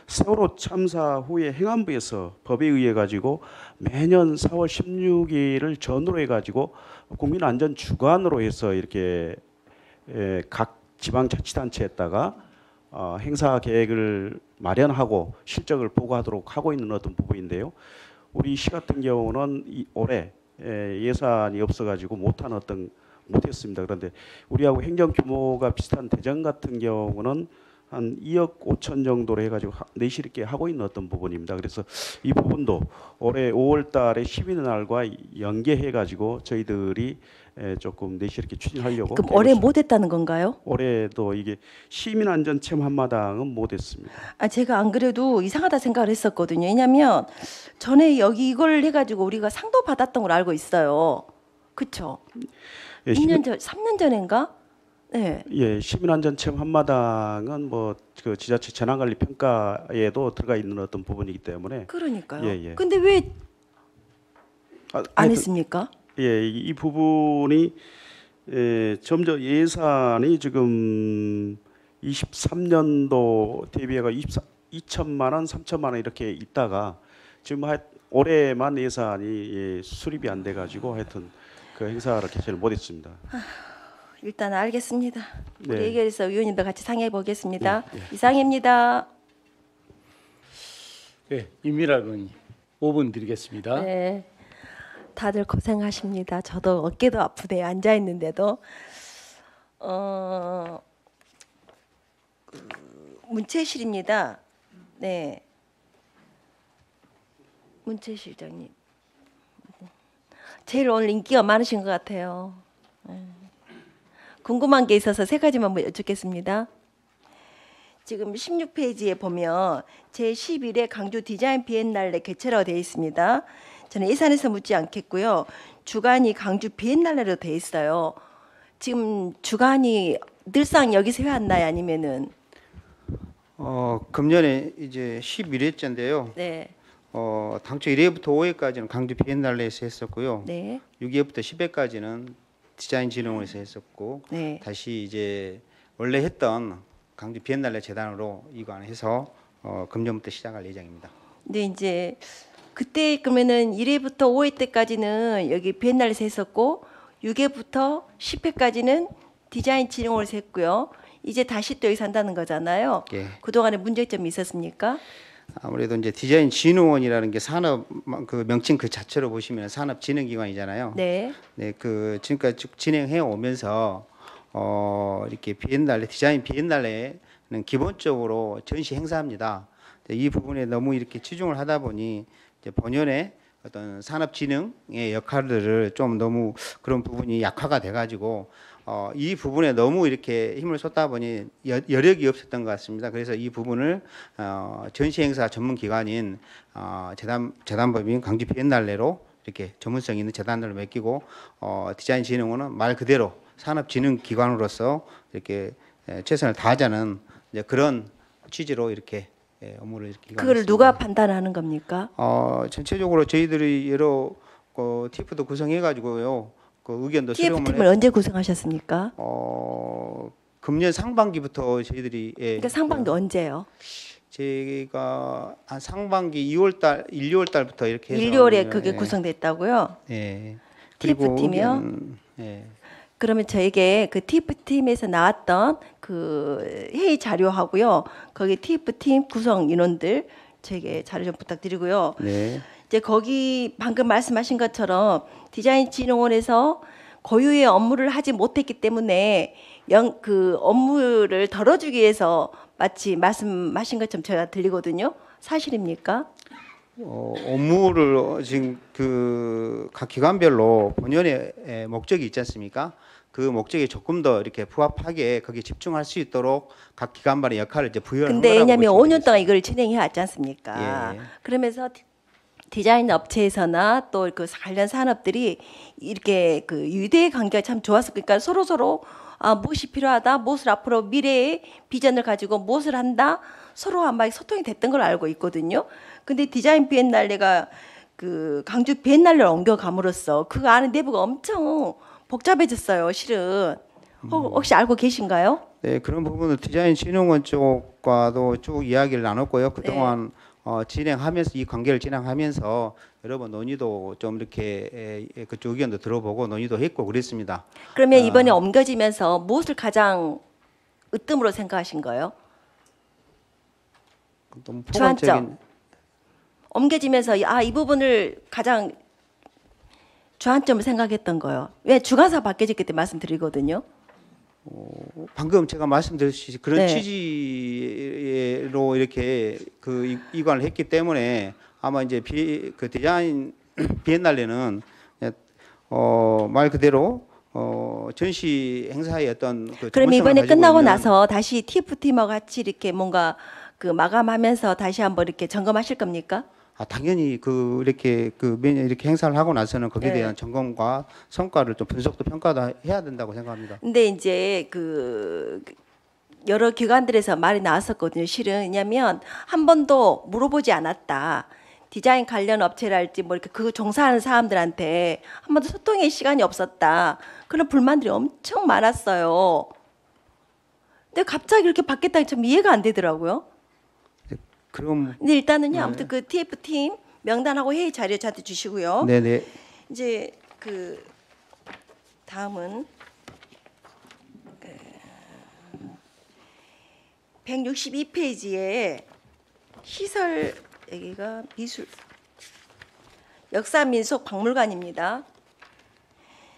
세월호 참사 후에 행안부에서 법에 의해 가지고 매년 4월 16일을 전후로 해 가지고 국민안전주간으로 해서 이렇게 각 지방자치단체에다가 행사 계획을 마련하고 실적을 보고하도록 하고 있는 어떤 부분인데요. 우리 시 같은 경우는 올해 예산이 없어가지고 못했습니다. 그런데 우리하고 행정 규모가 비슷한 대전 같은 경우는 한 2억 5천 정도로 해가지고 내실 있게 하고 있는 어떤 부분입니다. 그래서 이 부분도 올해 5월달에 시민의 날과 연계해가지고 저희들이 조금 내실 있게 추진하려고. 그럼 올해 못했다는 건가요? 올해도 이게 시민안전체험 한마당은 못했습니다. 제가 안 그래도 이상하다 생각을 했었거든요. 왜냐하면 전에 여기 이걸 해가지고 우리가 상도 받았던 걸 알고 있어요. 그렇죠? 예, 2년 전, 3년 전인가? 네. 예, 시민안전체험 한마당은 뭐 그 지자체 재난관리 평가에도 들어가 있는 어떤 부분이기 때문에. 그러니까요. 예, 예. 근데 왜 안 했습니까? 예, 이 부분이 점점 예산이 지금 23년도 대비해가 2천만 원, 3천만 원 이렇게 있다가 지금 올해만 예산이 수립이 안 돼가지고 하여튼 그 행사를 개최를 못했습니다. 일단 알겠습니다. 우리 네. 예결에서 위원님들 같이 상의해 보겠습니다. 네, 네. 이상입니다. 네, 임미라 의원님 5분 드리겠습니다. 네, 다들 고생하십니다. 저도 어깨도 아프네요. 앉아 있는데도 문채실입니다. 네, 문채실장님 제일 오늘 인기가 많으신 것 같아요. 궁금한 게 있어서 세 가지만 여쭙겠습니다. 지금 16페이지에 보면 제11회 강주 디자인 비엔날레 개최라고 되어 있습니다. 저는 예산에서 묻지 않겠고요. 주간이 강주 비엔날레로 되어 있어요. 지금 주간이 늘상 여기서 해왔나요? 아니면은 금년에 이제 11회째인데요. 네, 당초 1회부터 5회까지는 강주 비엔날레에서 했었고요. 네, 6회부터 10회까지는 디자인진흥원에서 했었고 네. 다시 이제 원래 했던 강주 비엔날레 재단으로 이관해서 금년부터 시작할 예정입니다. 근데 이제 그때 그러면은 1회부터 5회 때까지는 여기 비엔날레에서 했었고 6회부터 10회까지는 디자인 진흥원에서 했고요. 이제 다시 또 여기서 한다는 거잖아요. 예. 그동안에 문제점이 있었습니까? 아무래도 이제 디자인진흥원이라는 게 산업 그 명칭 그 자체로 보시면 산업진흥기관이잖아요. 네. 네, 그 지금까지 쭉 진행해 오면서 이렇게 비엔날레 디자인 비엔날레는 기본적으로 전시 행사입니다. 이 부분에 너무 이렇게 치중을 하다 보니 이제 본연의 어떤 산업진흥의 역할들을 좀 너무 그런 부분이 약화가 돼가지고 이 부분에 너무 이렇게 힘을 쏟다 보니 여력이 없었던 것 같습니다. 그래서 이 부분을 전시행사 전문기관인 재단법인 광주 비엔날레로 이렇게 전문성 있는 재단으로 맡기고 디자인진흥원은 말 그대로 산업진흥기관으로서 이렇게 최선을 다하자는 이제 그런 취지로 이렇게 업무를 이렇게 그걸 누가 판단하는 겁니까? 전체적으로 저희들이 여러 TF도 구성해가지고요. 그 의견도 TF팀을 언제 구성하셨습니까? 금년 상반기부터 저희들이 그러니까 상반기 언제요? 제가 한 상반기 2월달, 1, 2월달부터 이렇게 해서 1, 2월에 그게 구성됐다고요? 예. TF팀이요? 예. 그러면 저에게 그 TF팀에서 나왔던 그 회의 자료하고요. 거기 TF팀 구성 인원들 저에게 자료 좀 부탁드리고요. 네. 이제 거기 방금 말씀하신 것처럼 디자인진흥원에서 고유의 업무를 하지 못했기 때문에 그 업무를 덜어주기 위해서 마치 말씀하신 것처럼 제가 들리거든요. 사실입니까? 업무를 지금 그 각 기관별로 본연의 목적이 있지 않습니까? 그 목적에 조금 더 이렇게 부합하게 거기에 집중할 수 있도록 각 기관만의 역할을 이제 부여하는 거라고. 근데 왜냐하면 보시면 5년 동안 이걸 진행해 왔지 않습니까? 예. 그러면서 디자인 업체에서나 또 그 관련 산업들이 이렇게 그 유대 관계가 참 좋았을 그러니까 서로 무엇이 필요하다, 무엇을 앞으로 미래의 비전을 가지고 무엇을 한다, 서로 한마디 소통이 됐던 걸 알고 있거든요. 근데 디자인 비엔날레가 그 강주 비엔날레를 옮겨감으로써 그 안에 내부가 엄청 복잡해졌어요, 실은. 혹시 알고 계신가요? 네, 그런 부분은 디자인진흥원 쪽과도 쭉 이야기를 나눴고요. 그동안 진행하면서 이 관계를 진행하면서 여러 번 논의도 좀 이렇게 그쪽 의견도 들어보고 논의도 했고 그랬습니다. 그러면 이번에 옮겨지면서 무엇을 가장 으뜸으로 생각하신 거예요? 좀 주안점. 옮겨지면서 이 부분을 가장 주안점을 생각했던 거예요. 왜 주관사 바뀌어졌기 때문에 말씀드리거든요. 방금 제가 말씀드렸듯이 그런 네. 취지로 이렇게 그 이관을 했기 때문에 아마 이제 그 디자인 비엔날레는 말 그대로 전시 행사의 어떤 그 그럼 전문성을 이번에 가지고 끝나고 있는 나서 다시 TF팀하고 같이 이렇게 뭔가 그 마감하면서 다시 한번 이렇게 점검하실 겁니까? 당연히 그 이렇게 그 매년 이렇게 행사를 하고 나서는 거기에 네. 대한 점검과 성과를 좀 분석도 평가도 해야 된다고 생각합니다. 근데 이제 그 여러 기관들에서 말이 나왔었거든요. 실은 왜냐하면 한 번도 물어보지 않았다. 디자인 관련 업체랄지 뭐 이렇게 그 종사하는 사람들한테 한 번도 소통의 시간이 없었다. 그런 불만들이 엄청 많았어요. 근데 갑자기 이렇게 바뀌었다니 좀 이해가 안 되더라고요. 그럼 근데 일단은요. 아무튼 그 TF팀 명단하고 회의 자료 저한테 주시고요. 네네. 이제 그 다음은 162페이지에 시설 여기가 미술 역사민속 박물관입니다.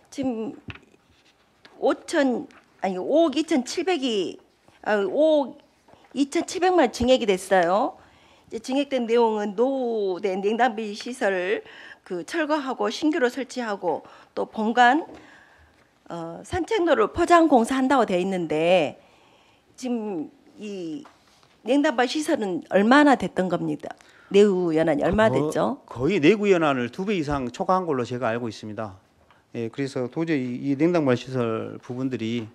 지금 5억 2,700이 5억 2,700만 증액이 됐어요. 이제 증액된 내용은 노후된 냉담비 시설을 그 철거하고 신규로 설치하고 또 본관 산책로를 포장 공사한다고 돼 있는데 지금 이 냉담비 시설은 얼마나 됐던 겁니다. 내후 연한이 얼마 됐죠? 거의 내구 연한을 2배 이상 초과한 걸로 제가 알고 있습니다. 예, 그래서 도저히 이 냉담발 시설 부분들이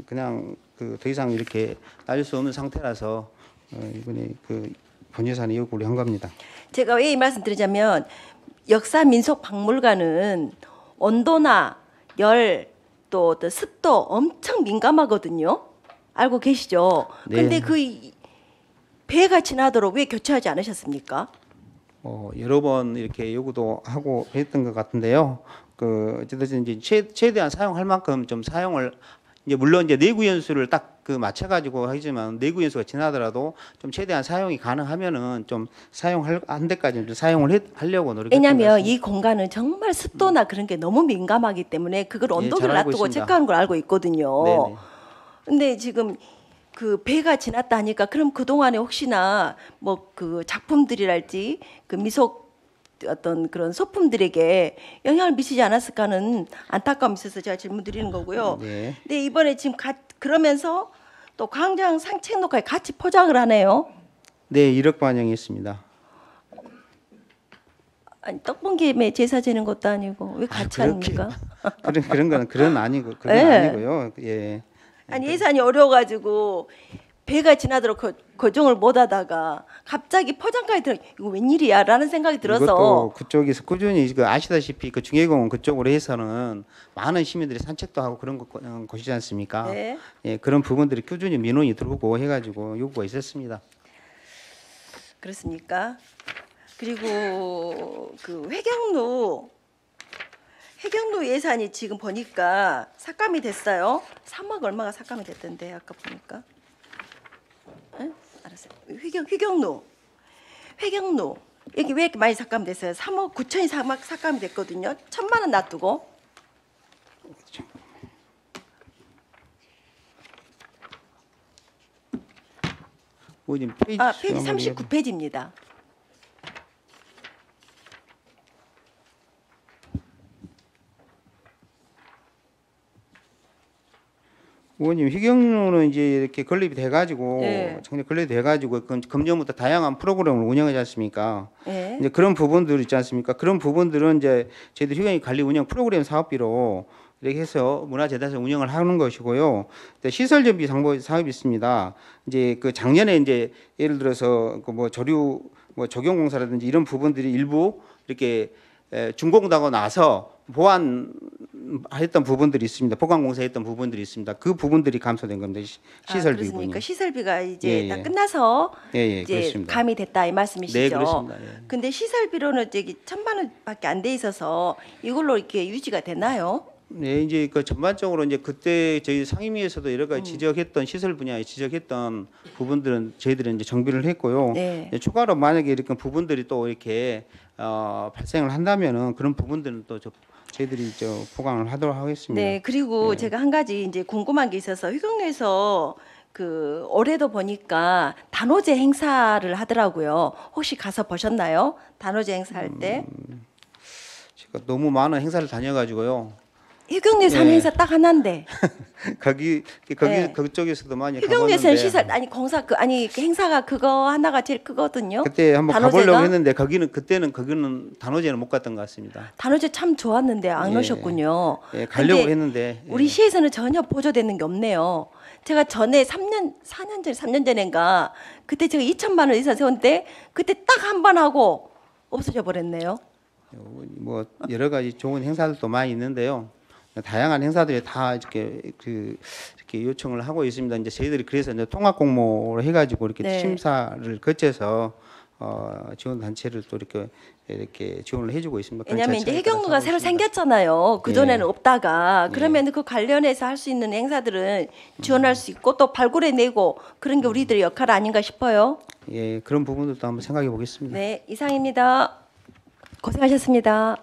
그냥 그 더 이상 이렇게 따질 수 없는 상태라서 이번에 그 본예산에 요구를 한 겁니다. 제가 왜 이 말씀드리자면 역사민속박물관은 온도나 열 또 습도 엄청 민감하거든요. 알고 계시죠? 네. 근데 그 배가 지나도록 왜 교체하지 않으셨습니까? 여러 번 이렇게 요구도 하고 했던 것 같은데요. 그 어쨌든 이제 최대한 사용할 만큼 좀 사용을 이제 물론 이제 내구 연수를 딱 그 맞춰가지고 하지만 내구 연수가 지나더라도 좀 최대한 사용이 가능하면은 좀 사용할 한 데까지는 좀 사용을 하려고 노력했던 것 왜냐하면 같습니다. 이 공간은 정말 습도나 그런 게 너무 민감하기 때문에 그걸 예, 온도를 잘 알고 놔두고 있습니다. 체크하는 걸 알고 있거든요. 네네. 근데 지금 그 배가 지났다 하니까 그럼 그 동안에 혹시나 뭐 그 작품들이랄지 그 미속 어떤 그런 소품들에게 영향을 미치지 않았을까 하는 안타까움이 있어서 제가 질문 드리는 거고요. 네. 근데 이번에 지금 그러면서 또 광장 산책로까지 같이 포장을 하네요. 네, 1억 반영했습니다. 아니 떡봉김에 제사 지는 것도 아니고 왜 같이 그렇게- 합니까? 그런 거는 그런 아니고 그건 네. 아니고요. 예. 아니 예산이 어려워가지고 배가 지나도록 거정을 못하다가 갑자기 포장까지 들어 이거 웬일이야라는 생각이 들어서 이것도 그쪽에서 꾸준히 아시다시피 그 중해공원 그쪽으로 해서는 많은 시민들이 산책도 하고 그런 곳이지 않습니까? 네. 예, 그런 부분들이 꾸준히 민원이 들어오고 해가지고 요구가 있었습니다. 그렇습니까? 그리고 그 회경로 예산이 지금 보니까 삭감이 됐어요. 3억 얼마가 삭감이 됐던데 아까 보니까. 에? 알았어요. 회경로 여기 왜 이렇게 많이 삭감됐어요? 3억 9천이 삭감이 됐거든요. 1,000만 원 놔두고. 의원님 페이지 페이지 한번 39페이지입니다. 의원님 희경로는 이제 이렇게 건립이 돼가지고 네. 작년에 건립이 돼가지고 금년부터 다양한 프로그램을 운영하지 않습니까? 예. 이제 그런 부분들 있지 않습니까? 그런 부분들은 이제 저희들 휴경 관리 운영 프로그램 사업비로 이렇게 해서 문화재단에서 운영을 하는 것이고요. 시설 정비 사업이 있습니다. 이제 그 작년에 이제 예를 들어서 그 뭐 조류 뭐 적용공사라든지 이런 부분들이 일부 이렇게 준공하고 나서 보완했던 부분들이 있습니다. 보강공사했던 부분들이 있습니다. 그 부분들이 감소된 겁니다. 시설비 부분이. 그렇습니까? 시설비가 이제 예, 다 예. 끝나서 예, 이제 그렇습니다. 감이 됐다 이 말씀이시죠? 네, 그렇습니다. 예. 근데 시설비로는 저기 1,000만 원밖에 안 돼 있어서 이걸로 이렇게 유지가 되나요? 네, 이제 그 전반적으로 이제 그때 저희 상임위에서도 여러 가지 지적했던 시설 분야에 지적했던 부분들은 저희들은 이제 정비를 했고요. 네. 이제 추가로 만약에 이렇게 부분들이 또 이렇게 발생을 한다면은 그런 부분들은 또 저희들이 보강을 하도록 하겠습니다. 네. 그리고 제가 한 가지 이제 궁금한 게 있어서 휴경로에서 그 올해도 보니까 단오제 행사를 하더라고요. 혹시 가서 보셨나요? 단오제 행사할 때 제가 너무 많은 행사를 다녀가지고요. 휴경로에서 하는 네. 행사 딱 하나인데 거기 네. 그쪽에서도 많이 휴경로에서는 가봤는데 시설 아니 공사 그 행사가 그거 하나가 제일 크거든요. 그때 한번 단오제가? 가보려고 했는데 거기는 단오제는 못 갔던 것 같습니다. 단오제 참 좋았는데 안 예. 오셨군요. 예, 가려고 근데 했는데 우리 예. 시에서는 전혀 보조되는 게 없네요. 제가 전에 3년 전인가 그때 제가 2천만 원 예산 세웠는데 그때 딱 한 번 하고 없어져 버렸네요. 뭐 여러 가지 좋은 행사들도 많이 있는데요. 다양한 행사들이 다 이렇게 요청을 하고 있습니다. 이제 저희들이 그래서 이제 통합 공모로 해가지고 이렇게 네. 심사를 거쳐서 지원 단체를 또 이렇게 지원을 해주고 있습니다. 왜냐하면 이제 그런 해경로가 차이가 새로 있습니다. 생겼잖아요. 그 전에는 예. 없다가 예. 그러면 그 관련해서 할 수 있는 행사들은 지원할 수 있고 또 발굴해내고 그런 게 우리들의 역할 아닌가 싶어요. 예, 그런 부분들도 한번 생각해 보겠습니다. 네, 이상입니다. 고생하셨습니다.